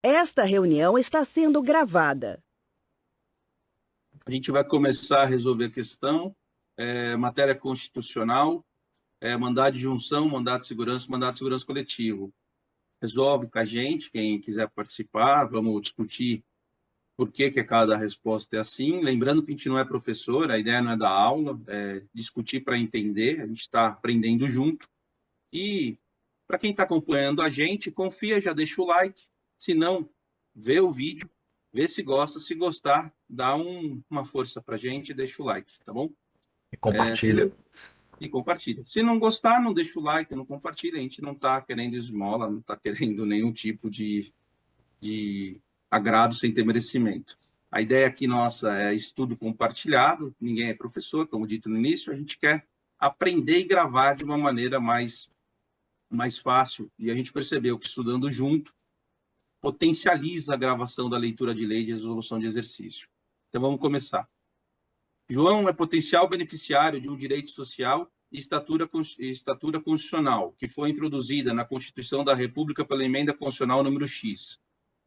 Esta reunião está sendo gravada. A gente vai começar a resolver a questão, matéria constitucional, mandado de junção, mandado de segurança coletivo. Resolve com a gente, quem quiser participar, vamos discutir por que cada resposta é assim. Lembrando que a gente não é professor, a ideia não é dar aula, é discutir para entender, a gente está aprendendo junto. E para quem está acompanhando a gente, confia, já deixa o like. Se não, vê o vídeo, vê se gosta. Se gostar, dá uma força para a gente e deixa o like, tá bom? E compartilha. E compartilha. Se não gostar, não deixa o like, não compartilha. A gente não está querendo esmola, não está querendo nenhum tipo de agrado sem ter merecimento. A ideia aqui nossa é estudo compartilhado, ninguém é professor, como dito no início, a gente quer aprender e gravar de uma maneira mais fácil, e a gente percebeu que estudando junto potencializa a gravação da leitura de lei e de resolução de exercício. Então vamos começar. João é potencial beneficiário de um direito social e estatura constitucional, que foi introduzida na Constituição da República pela Emenda Constitucional número X.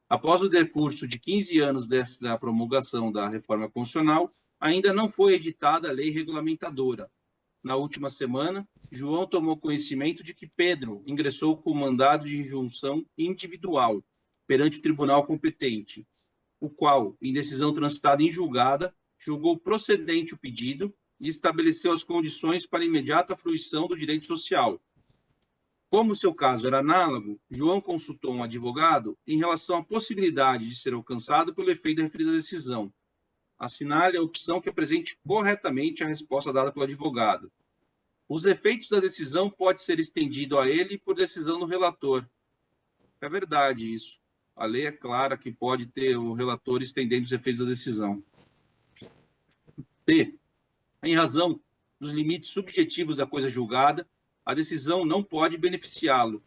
Após o decurso de 15 anos da promulgação da reforma constitucional, ainda não foi editada a lei regulamentadora. Na última semana, João tomou conhecimento de que Pedro ingressou com mandado de injunção individual perante o tribunal competente, o qual, em decisão transitada em julgada, julgou procedente o pedido e estabeleceu as condições para imediata fruição do direito social. Como seu caso era análogo, João consultou um advogado em relação à possibilidade de ser alcançado pelo efeito da referida decisão. Assinale a opção que apresente corretamente a resposta dada pelo advogado. Os efeitos da decisão podem ser estendidos a ele por decisão do relator. É verdade isso. A lei é clara que pode ter o relator estendendo os efeitos da decisão. B. Em razão dos limites subjetivos da coisa julgada, a decisão não pode beneficiá-lo.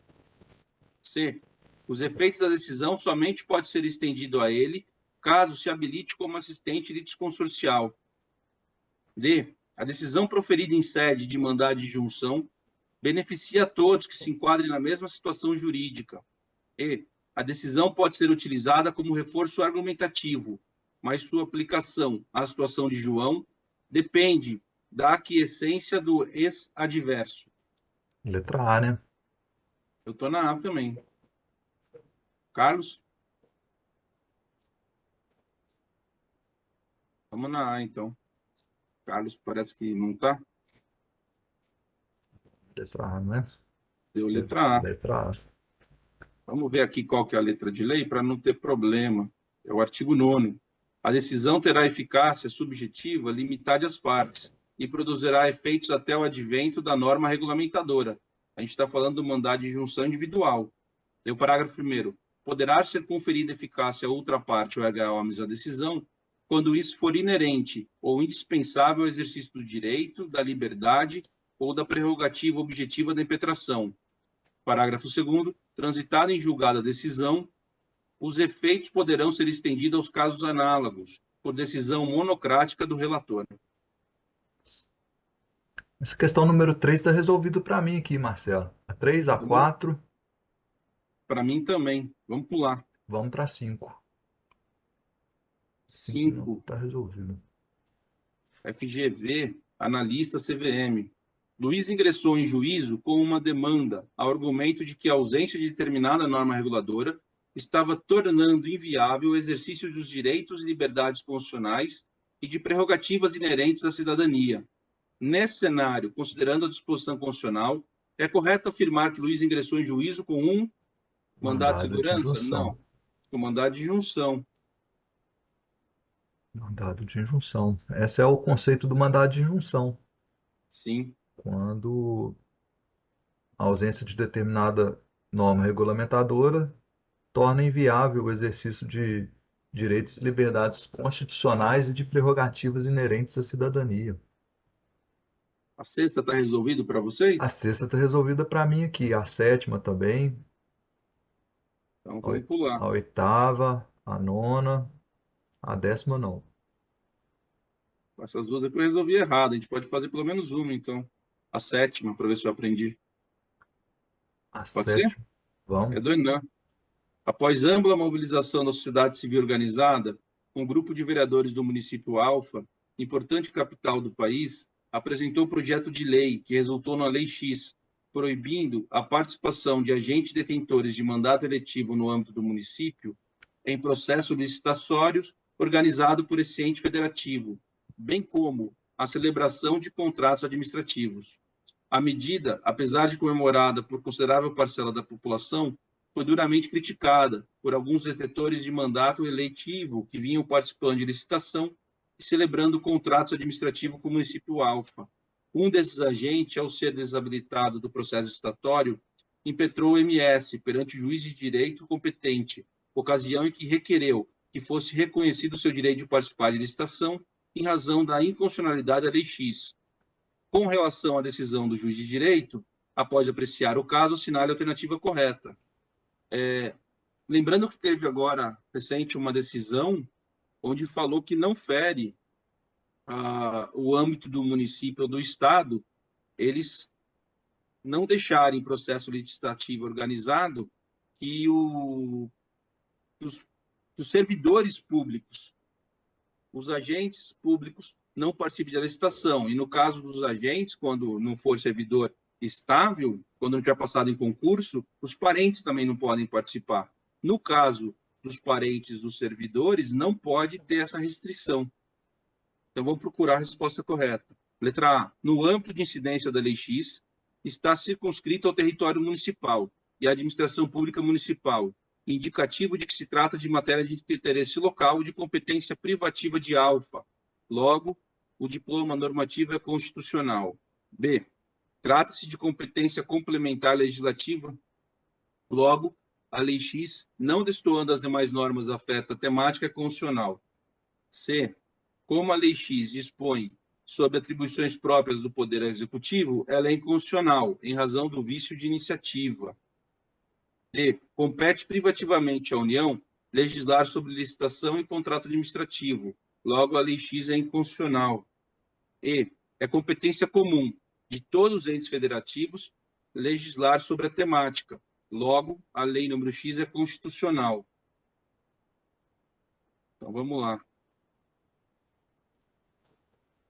C. Os efeitos da decisão somente podem ser estendidos a ele, caso se habilite como assistente litisconsorcial. D. A decisão proferida em sede de mandado de junção beneficia a todos que se enquadrem na mesma situação jurídica. E. A decisão pode ser utilizada como reforço argumentativo, mas sua aplicação à situação de João depende da aquiescência do ex-adverso. Letra A, né? Eu estou na A também. Carlos? Vamos na A, então. Carlos parece que não está. Letra A, né? Deu letra A. Letra A. Vamos ver aqui qual que é a letra de lei para não ter problema. É o artigo 9º. A decisão terá eficácia subjetiva limitada às partes e produzirá efeitos até o advento da norma regulamentadora. A gente está falando do mandado de junção individual. E o parágrafo 1º. Poderá ser conferida eficácia a outra parte ou erga omnes a decisão quando isso for inerente ou indispensável ao exercício do direito, da liberdade ou da prerrogativa objetiva da impetração. Parágrafo 2º. Transitada em julgada a decisão, os efeitos poderão ser estendidos aos casos análogos, por decisão monocrática do relator. Essa questão número 3 está resolvida para mim aqui, Marcelo. A 3, a 4. Para mim também. Vamos pular. Vamos para 5. 5. Está resolvido. FGV, analista CVM. Luiz ingressou em juízo com uma demanda, ao argumento de que a ausência de determinada norma reguladora estava tornando inviável o exercício dos direitos e liberdades constitucionais e de prerrogativas inerentes à cidadania. Nesse cenário, considerando a disposição constitucional, é correto afirmar que Luiz ingressou em juízo com um mandado de segurança? Não, com mandado de junção. Mandado de injunção. Esse é o conceito do mandado de injunção. Sim. Quando a ausência de determinada norma regulamentadora torna inviável o exercício de direitos e liberdades constitucionais e de prerrogativas inerentes à cidadania. A sexta está resolvido para vocês? A sexta está resolvida para mim aqui. A sétima também. Então vamos pular. A oitava, a nona, a 10ª não. Essas duas aqui eu resolvi errado. A gente pode fazer pelo menos uma, então. A sétima, para ver se eu aprendi. Pode ser? Vamos. É do Enan. Após ampla mobilização da sociedade civil organizada, um grupo de vereadores do município Alfa, importante capital do país, apresentou o projeto de lei que resultou na Lei X, proibindo a participação de agentes detentores de mandato eletivo no âmbito do município em processos licitatórios organizado por esse ente federativo, bem como a celebração de contratos administrativos. A medida, apesar de comemorada por considerável parcela da população, foi duramente criticada por alguns detentores de mandato eletivo que vinham participando de licitação e celebrando contratos administrativos com o município Alfa. Um desses agentes, ao ser desabilitado do processo licitatório, impetrou o MS perante o juiz de direito competente, ocasião em que requereu que fosse reconhecido o seu direito de participar de licitação em razão da inconstitucionalidade da Lei X. Com relação à decisão do juiz de direito, após apreciar o caso, assinale a alternativa correta. Lembrando que teve agora, recente, uma decisão onde falou que não fere o âmbito do município ou do estado, eles não deixarem processo legislativo organizado que os servidores públicos, os agentes públicos não participem da licitação. E no caso dos agentes, quando não for servidor estável, quando não tiver passado em concurso, os parentes também não podem participar. No caso dos parentes dos servidores, não pode ter essa restrição. Então, vamos procurar a resposta correta. Letra A. No âmbito de incidência da Lei X, está circunscrito ao território municipal e à administração pública municipal, indicativo de que se trata de matéria de interesse local ou de competência privativa de Alfa. Logo, o diploma normativo é constitucional. B. Trata-se de competência complementar legislativa. Logo, a Lei X, não destoando das demais normas, afeta a temática constitucional. C. Como a Lei X dispõe sobre atribuições próprias do Poder Executivo, ela é inconstitucional, em razão do vício de iniciativa. D. Compete privativamente à União legislar sobre licitação e contrato administrativo. Logo, a Lei X é inconstitucional. E. É competência comum de todos os entes federativos legislar sobre a temática. Logo, a Lei número X é constitucional. Então, vamos lá.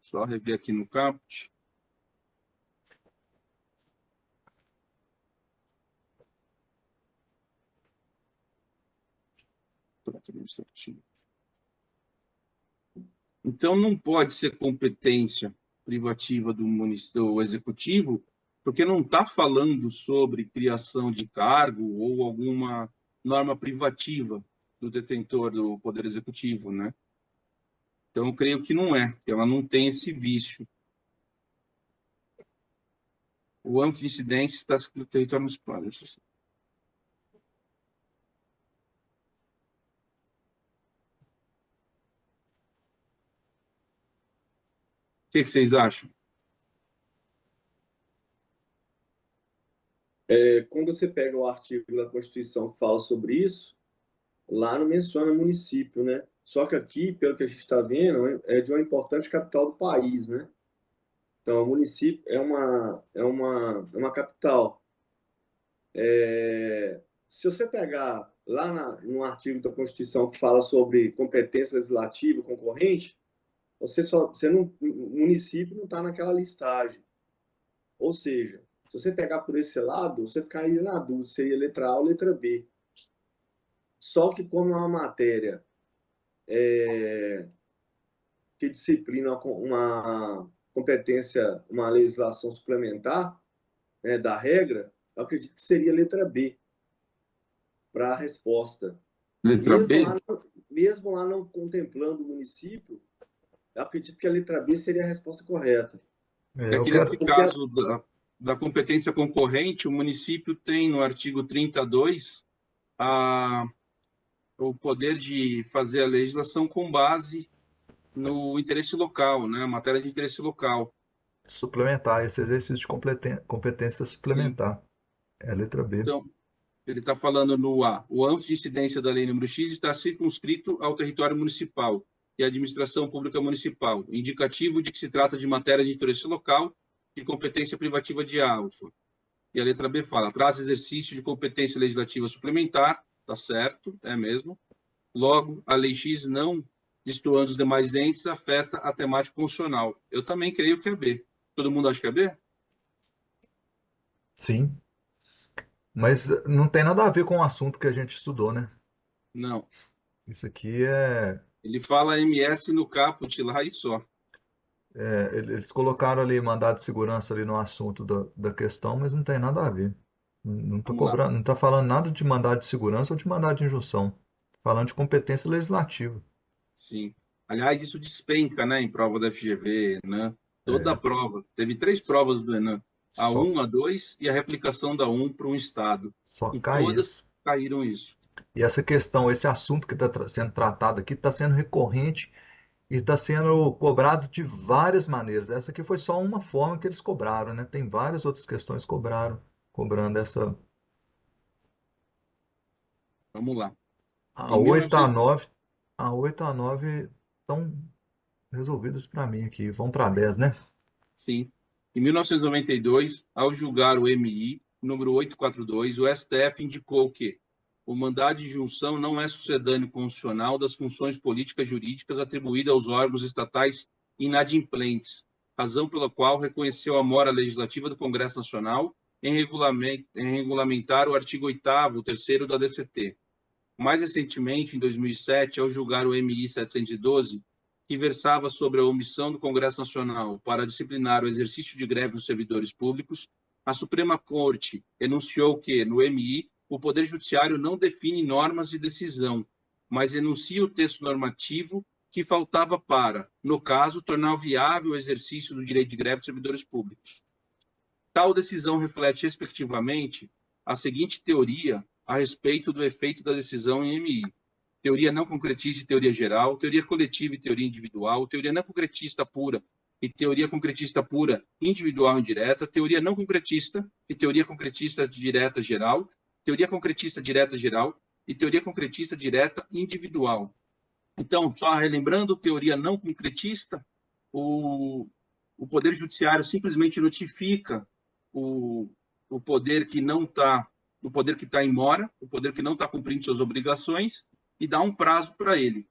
Só rever aqui no caput. Então, não pode ser competência privativa do executivo, porque não está falando sobre criação de cargo ou alguma norma privativa do detentor do Poder Executivo, né? Então, eu creio que não é, que ela não tem esse vício. O âmbito de incidência está no território municipal. O que vocês acham? Quando você pega o artigo da Constituição que fala sobre isso, lá não menciona município, né? Só que aqui, pelo que a gente está vendo, é de uma importante capital do país, né? Então, o município é uma capital. Se você pegar lá no artigo da Constituição que fala sobre competência legislativa concorrente, o município não está naquela listagem. Ou seja, se você pegar por esse lado, você ficaria na dúvida, seria letra A ou letra B. Só que como é uma matéria que disciplina uma competência, uma legislação suplementar, né, da regra, eu acredito que seria letra B para a resposta. Letra B? Mesmo lá não contemplando o município, eu acredito que a letra B seria a resposta correta. Aqui nesse caso da competência concorrente, o município tem no artigo 32 o poder de fazer a legislação com base no interesse local, né? Matéria de interesse local. Suplementar, esse exercício de competência suplementar. Sim. É a letra B. Então, ele está falando no A. O âmbito de incidência da Lei número X está circunscrito ao território municipal e à administração pública municipal, indicativo de que se trata de matéria de interesse local de competência privativa de Alfa. E a letra B fala, traz exercício de competência legislativa suplementar tá certo, é mesmo. Logo, a lei X não destoando os demais entes afeta a temática constitucional. Eu também creio que é B. Todo mundo acha que é B? Sim, mas não tem nada a ver com o assunto que a gente estudou, né? Não. Isso aqui é, Ele fala MS no caput lá e só. eles colocaram ali mandado de segurança ali no assunto da questão, mas não tem nada a ver. Não está Vamos lá. cobrando, não está falando nada de mandado de segurança ou de mandado de injunção. Tá falando de competência legislativa. Sim. Aliás, isso despenca, né, em prova da FGV, né? Toda a É, prova. Teve 3 provas do Enem. A só, 1, a 2 e a replicação da 1 para um estado. só E cai todas isso. caíram isso. E essa questão, esse assunto que está sendo tratado aqui está sendo recorrente e está sendo cobrado de várias maneiras. Essa aqui foi só uma forma que eles cobraram, né? Tem várias outras questões cobrando essa. Vamos lá. A Em 8 a 1900, 9 a 8 a 9 estão resolvidas para mim aqui. Vão para 10, né? sim. Em 1992, ao julgar o MI número 842, o STF indicou que o mandado de injunção não é sucedâneo constitucional das funções políticas jurídicas atribuídas aos órgãos estatais inadimplentes, razão pela qual reconheceu a mora legislativa do Congresso Nacional em regulamentar o artigo 8º, 3º da DCT. Mais recentemente, em 2007, ao julgar o MI 712, que versava sobre a omissão do Congresso Nacional para disciplinar o exercício de greve dos servidores públicos, a Suprema Corte enunciou que, no MI, o Poder Judiciário não define normas de decisão, mas enuncia o texto normativo que faltava para, no caso, tornar viável o exercício do direito de greve dos servidores públicos. Tal decisão reflete, respectivamente, a seguinte teoria a respeito do efeito da decisão em MI. Teoria não concretista e teoria geral, teoria coletiva e teoria individual, teoria não concretista pura e teoria concretista pura individual e indireta, teoria não concretista e teoria concretista direta geral, teoria concretista direta geral e teoria concretista direta individual. Então, só relembrando, teoria não concretista, o Poder Judiciário simplesmente notifica o poder que não está, o poder que está em mora, o poder que não está cumprindo suas obrigações, e dá um prazo para ele.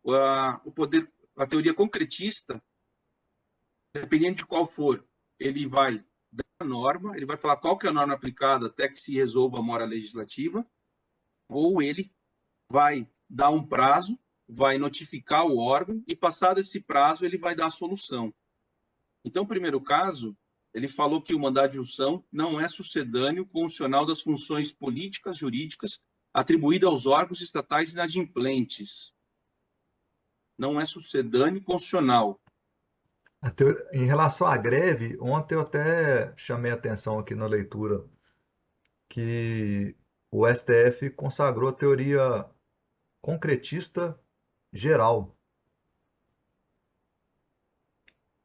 A teoria concretista, dependendo de qual for, ele vai dar a norma, ele vai falar qual que é a norma aplicada até que se resolva a mora legislativa, ou ele vai dar um prazo, vai notificar o órgão e, passado esse prazo, ele vai dar a solução. Então, no primeiro caso, ele falou que o mandado de injunção não é sucedâneo constitucional das funções políticas jurídicas atribuídas aos órgãos estatais inadimplentes. Não é sucedâneo constitucional. Em relação à greve, ontem eu até chamei a atenção aqui na leitura que o STF consagrou a teoria concretista geral.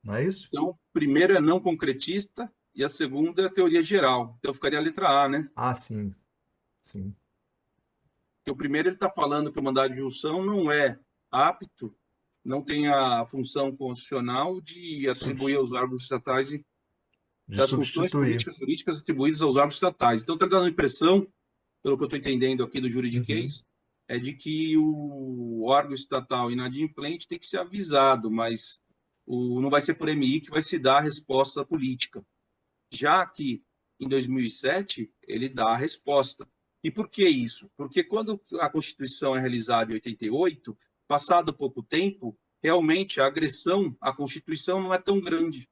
Não é isso? Então, primeiro é não concretista e a segunda é a teoria geral. Então, ficaria a letra A, né? Ah, sim. Sim. Porque o primeiro ele está falando que o mandado de injunção não é apto, não tem a função constitucional de atribuir aos órgãos estatais De das funções substituir. políticas jurídicas atribuídas aos órgãos estatais. Então, está dando a impressão, pelo que eu estou entendendo aqui do juridiquês, é de que o órgão estatal inadimplente tem que ser avisado, mas não vai ser por MI que vai se dar a resposta política. Já que, em 2007, ele dá a resposta. E por que isso? Porque quando a Constituição é realizada em 88, passado pouco tempo, realmente a agressão à Constituição não é tão grande.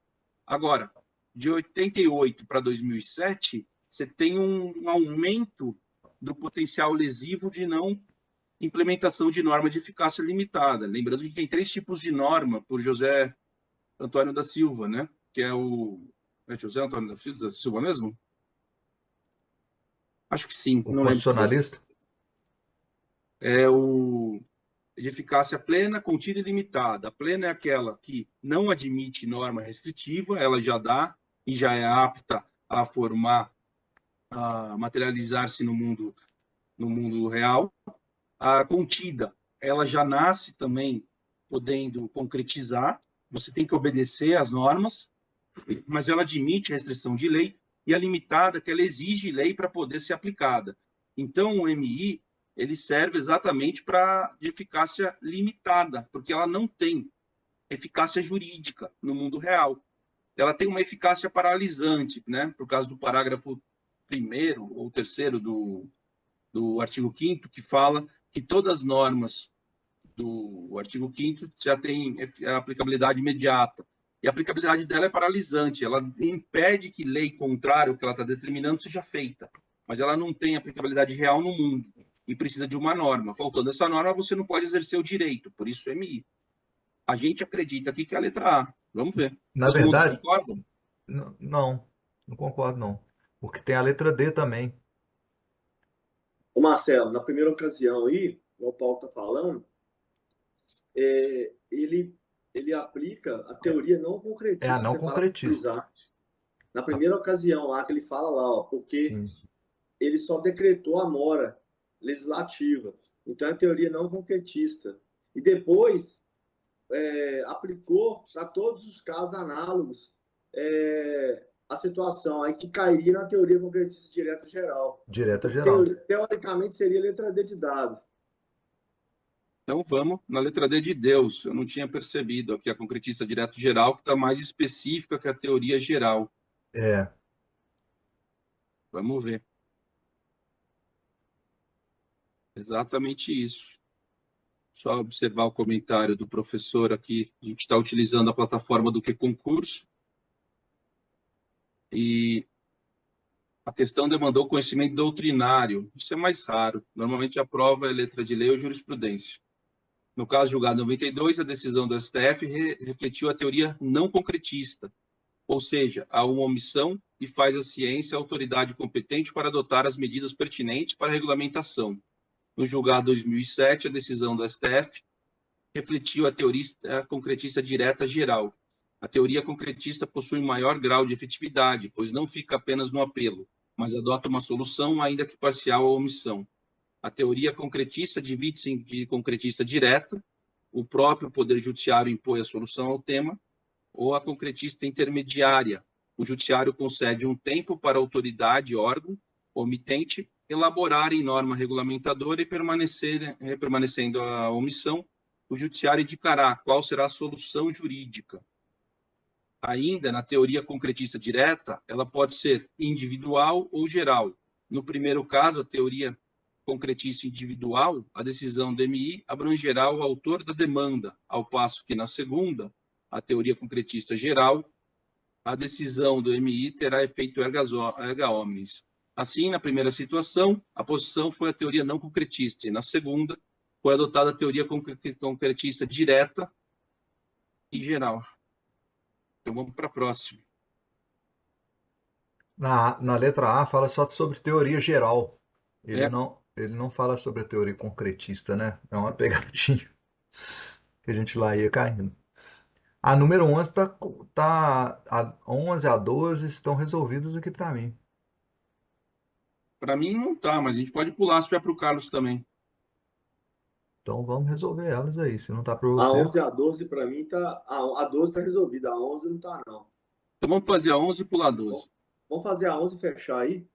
Agora, de 88 para 2007, você tem um aumento do potencial lesivo de não implementação de norma de eficácia limitada. Lembrando que tem 3 tipos de norma por José Antônio da Silva, né? Que é o... É José Antônio da Silva mesmo? Acho que sim, O não lembro. constitucionalista? É o de eficácia plena, contida e limitada. A plena é aquela que não admite norma restritiva, ela já dá e já é apta a formar, a materializar-se no mundo real. A contida, ela já nasce também podendo concretizar, você tem que obedecer às normas, mas ela admite restrição de lei, e a limitada, que ela exige lei para poder ser aplicada. Então, o MI, ele serve exatamente para de eficácia limitada, porque ela não tem eficácia jurídica no mundo real. Ela tem uma eficácia paralisante, né? Por causa do parágrafo 1º ou 3º do artigo 5º, que fala que todas as normas do artigo 5º já têm a aplicabilidade imediata. E a aplicabilidade dela é paralisante, ela impede que lei contrária ao que ela está determinando seja feita, mas ela não tem aplicabilidade real no mundo e precisa de uma norma. Faltando essa norma, você não pode exercer o direito, por isso MI. A gente acredita aqui que é a letra A. Vamos ver. Na Todo mundo verdade, concorda? não concordo não. Porque tem a letra D também. Ô Marcelo, na primeira ocasião aí, o Paulo está falando, ele aplica a teoria não É a concretista, não você fala concretista. utilizar. Na primeira ocasião lá que ele fala lá, ó, porque Sim. ele só decretou a mora legislativa. Então é a teoria não concretista. E depois aplicou para todos os casos análogos a situação aí que cairia na teoria concretista direta geral. Direta Então, geral. teoricamente seria letra D de dado. Então vamos na letra D de Deus. Eu não tinha percebido aqui a concretista direto geral, que está mais específica que a teoria geral. É. Vamos ver. Exatamente isso. Só observar o comentário do professor aqui. A gente está utilizando a plataforma do QConcurso. E a questão demandou conhecimento doutrinário. Isso é mais raro. Normalmente a prova é letra de lei ou jurisprudência. No caso julgado em 92, a decisão do STF refletiu a teoria não concretista, ou seja, há uma omissão e faz a ciência a autoridade competente para adotar as medidas pertinentes para a regulamentação. No julgado 2007, a decisão do STF refletiu a teoria concretista direta geral. A teoria concretista possui maior grau de efetividade, pois não fica apenas no apelo, mas adota uma solução, ainda que parcial ou omissão. A teoria concretista divide-se em concretista direta, o próprio Poder Judiciário impõe a solução ao tema, ou a concretista intermediária. O Judiciário concede um tempo para a autoridade, órgão, omitente, elaborar em norma regulamentadora e permanecendo a omissão, o Judiciário indicará qual será a solução jurídica. Ainda, na teoria concretista direta, ela pode ser individual ou geral. No primeiro caso, a teoria concretista individual, a decisão do MI abrangerá o autor da demanda, ao passo que, na segunda, a teoria concretista geral, a decisão do MI terá efeito erga omnes. Assim, na primeira situação, a posição foi a teoria não concretista, e na segunda, foi adotada a teoria concretista direta e geral. Então, vamos para a próxima. Na letra A fala só sobre teoria geral. É. Ele não fala sobre a teoria concretista, né? É uma pegadinha que a gente lá ia caindo. A número 11 a 11 a 12 estão resolvidos aqui para mim. Para mim não tá, mas a gente pode pular se tiver para o Carlos também. Então vamos resolver elas aí. Se não tá para A você, 11 e a 12 para mim tá. A 12 está resolvida, a 11 não tá, não. Então vamos fazer a 11 e pular a 12. Vamos fazer a 11 e fechar aí?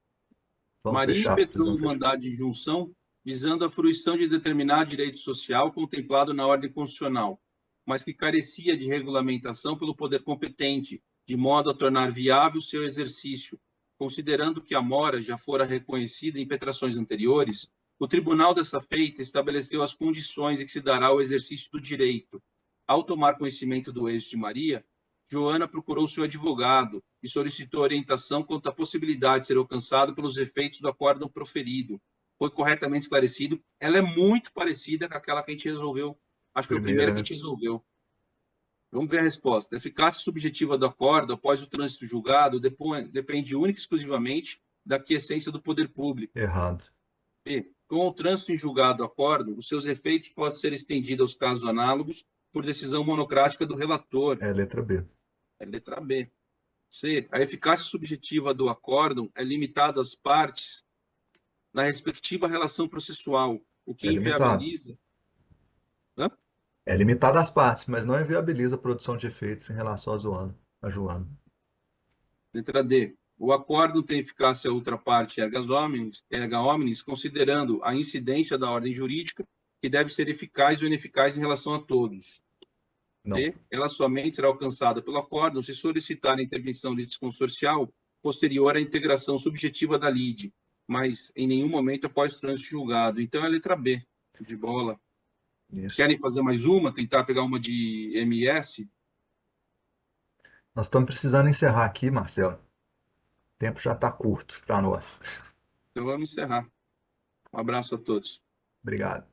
vamos Maria fechar. impetrou Precisamos um mandado de junção visando a fruição de determinado direito social contemplado na ordem constitucional, mas que carecia de regulamentação pelo poder competente, de modo a tornar viável seu exercício. Considerando que a mora já fora reconhecida em impetrações anteriores, o tribunal dessa feita estabeleceu as condições em que se dará o exercício do direito. Ao tomar conhecimento do êxito de Maria, Joana procurou seu advogado e solicitou orientação quanto à possibilidade de ser alcançado pelos efeitos do acórdão proferido. Foi corretamente esclarecido. Ela é muito parecida com aquela que a gente resolveu. Acho que foi a primeira que a gente resolveu. Vamos ver a resposta. A eficácia subjetiva do acórdão após o trânsito julgado depende única e exclusivamente da aquiescência do poder público. Errado. B. Com o trânsito em julgado do acórdão, os seus efeitos podem ser estendidos aos casos análogos por decisão monocrática do relator. É a letra B. É letra B. C. A eficácia subjetiva do acórdão é limitada às partes na respectiva relação processual, o que inviabiliza... Hã? É limitada às partes, mas não inviabiliza a produção de efeitos em relação a Joana. Letra D. O acórdão tem eficácia outra parte erga omnes, considerando a incidência da ordem jurídica, que deve ser eficaz ou ineficaz em relação a todos. Não. D. Ela somente será alcançada pelo acórdão se solicitar a intervenção litisconsorcial posterior à integração subjetiva da lide, mas em nenhum momento após o trânsito julgado. Então é a letra B, de bola. Isso. Querem fazer mais uma? Tentar pegar uma de MS? Nós estamos precisando encerrar aqui, Marcelo. O tempo já está curto para nós. Então vamos encerrar. Um abraço a todos. Obrigado.